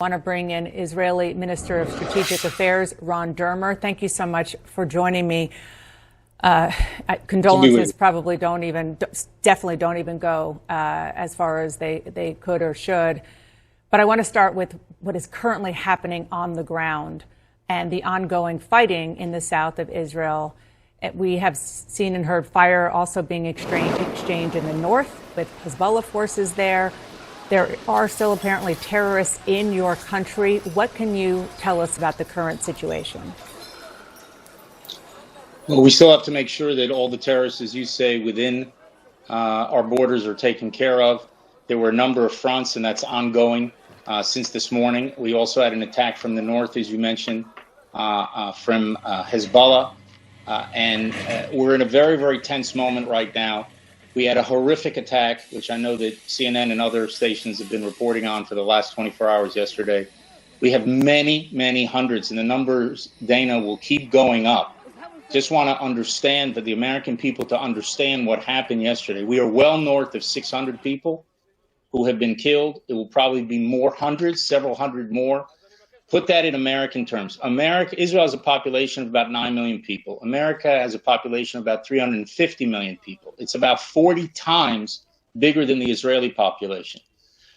I want to bring in Israeli Minister of Strategic Affairs, Ron Dermer. Thank you so much for joining me. Condolences definitely don't even go as far as they could or should. But I want to start with what is currently happening on the ground and the ongoing fighting in the south of Israel. We have seen and heard fire also being exchanged in the north with Hezbollah forces there. There are still apparently terrorists in your country. What can you tell us about the current situation? Well, we still have to make sure that all the terrorists, as you say, within our borders are taken care of. There were a number of fronts, and that's ongoing since this morning. We also had an attack from the north, as you mentioned, from Hezbollah. And we're in a very, very tense moment right now. We had a horrific attack, which I know that CNN and other stations have been reporting on for the last 24 hours yesterday. We have many, many hundreds, and the numbers, Dana, will keep going up. Just want to understand, for the American people to understand what happened yesterday. We are well north of 600 people who have been killed. It will probably be more hundreds, several hundred more. Put that in American terms. Israel has a population of about 9 million people. America has a population of about 350 million people. It's about 40 times bigger than the Israeli population.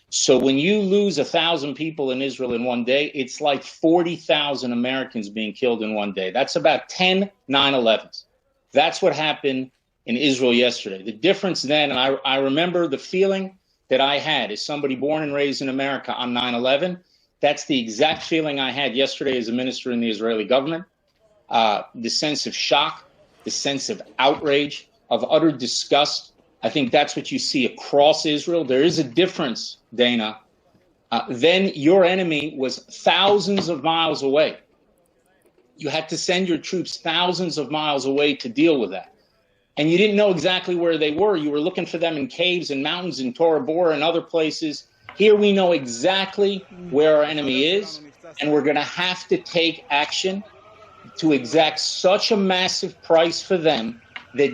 So when you lose 1,000 people in Israel in one day, it's like 40,000 Americans being killed in one day. That's about 10 9/11s. That's what happened in Israel yesterday. The difference then, and I remember the feeling that I had as somebody born and raised in America on 9/11. That's the exact feeling I had yesterday as a minister in the Israeli government. The sense of shock, the sense of outrage, of utter disgust. I think that's what you see across Israel. There is a difference, Dana. Then your enemy was thousands of miles away. You had to send your troops thousands of miles away to deal with that. And you didn't know exactly where they were. You were looking for them in caves and mountains in Tora Bora and other places. Here we know exactly where our enemy is, and we're going to have to take action to exact such a massive price for them that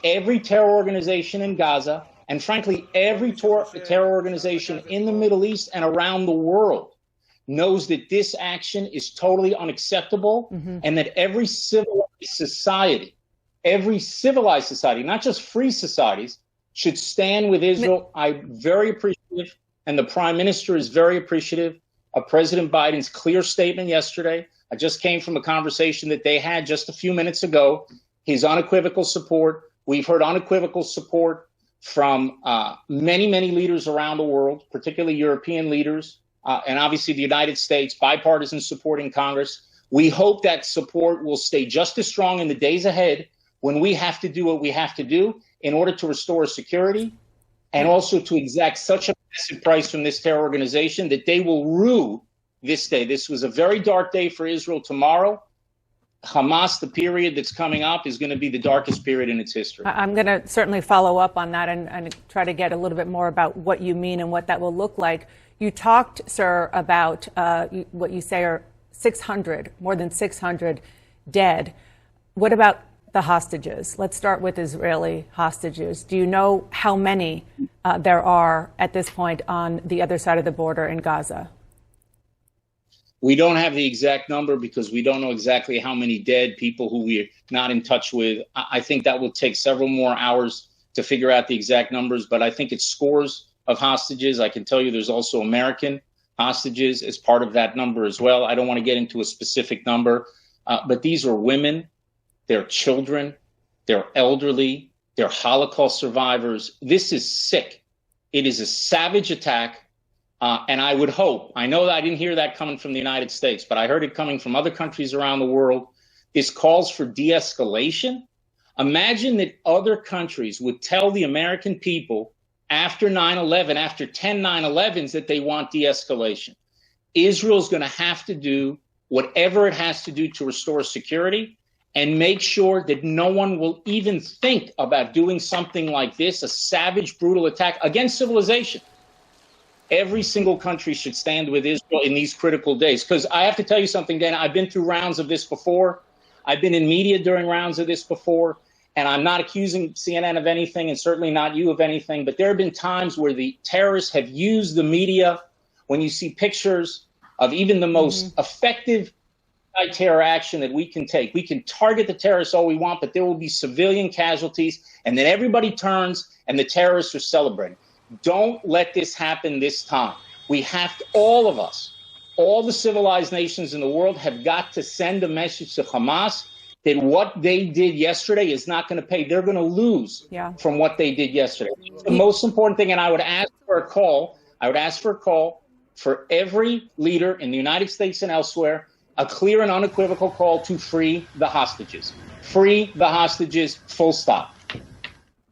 every terror organization in Gaza, and frankly, every terror organization in the Middle East and around the world knows that this action is totally unacceptable, and that every civilized society, not just free societies, should stand with Israel. I'm very appreciative, and the Prime Minister is very appreciative of President Biden's clear statement yesterday. I just came from a conversation that they had just a few minutes ago. His unequivocal support. We've heard unequivocal support from many, many leaders around the world, particularly European leaders, and obviously the United States, bipartisan support in Congress. We hope that support will stay just as strong in the days ahead when we have to do what we have to do in order to restore security and also to exact such a massive price from this terror organization that they will rue this day. This was a very dark day for Israel. Tomorrow, Hamas, the period that's coming up, is going to be the darkest period in its history. I'm going to certainly follow up on that and try to get a little bit more about what you mean and what that will look like. You talked, sir, about what you say are 600, more than 600 dead. What about the hostages? Let's start with Israeli hostages. Do you know how many there are at this point on the other side of the border in Gaza? We don't have the exact number because we don't know exactly how many dead people who we're not in touch with. I think that will take several more hours to figure out the exact numbers, but I think it's scores of hostages. I can tell you there's also American hostages as part of that number as well. I don't want to get into a specific number, but these are women, they're children, they're elderly, they're Holocaust survivors. This is sick. It is a savage attack. And I would hope, I know that I didn't hear that coming from the United States, but I heard it coming from other countries around the world. This calls for de-escalation. Imagine that other countries would tell the American people after 9/11, after 10 9/11s, that they want de-escalation. Israel's going to have to do whatever it has to do to restore security and make sure that no one will even think about doing something like this, a savage, brutal attack against civilization. Every single country should stand with Israel in these critical days. Because I have to tell you something, Dana, I've been through rounds of this before. I've been in media during rounds of this before. And I'm not accusing CNN of anything and certainly not you of anything. But there have been times where the terrorists have used the media when you see pictures of even the most effective terror action that we can take. We can target the terrorists all we want, but there will be civilian casualties, and then everybody turns and the terrorists are celebrating. Don't let this happen this time. We have to, all of us, all the civilized nations in the world have got to send a message to Hamas that what they did yesterday is not going to pay. They're going to lose from what they did yesterday. It's the most important thing, and I would ask for a call. I would ask for a call for every leader in the United States and elsewhere, a clear and unequivocal call to free the hostages. Free the hostages, full stop.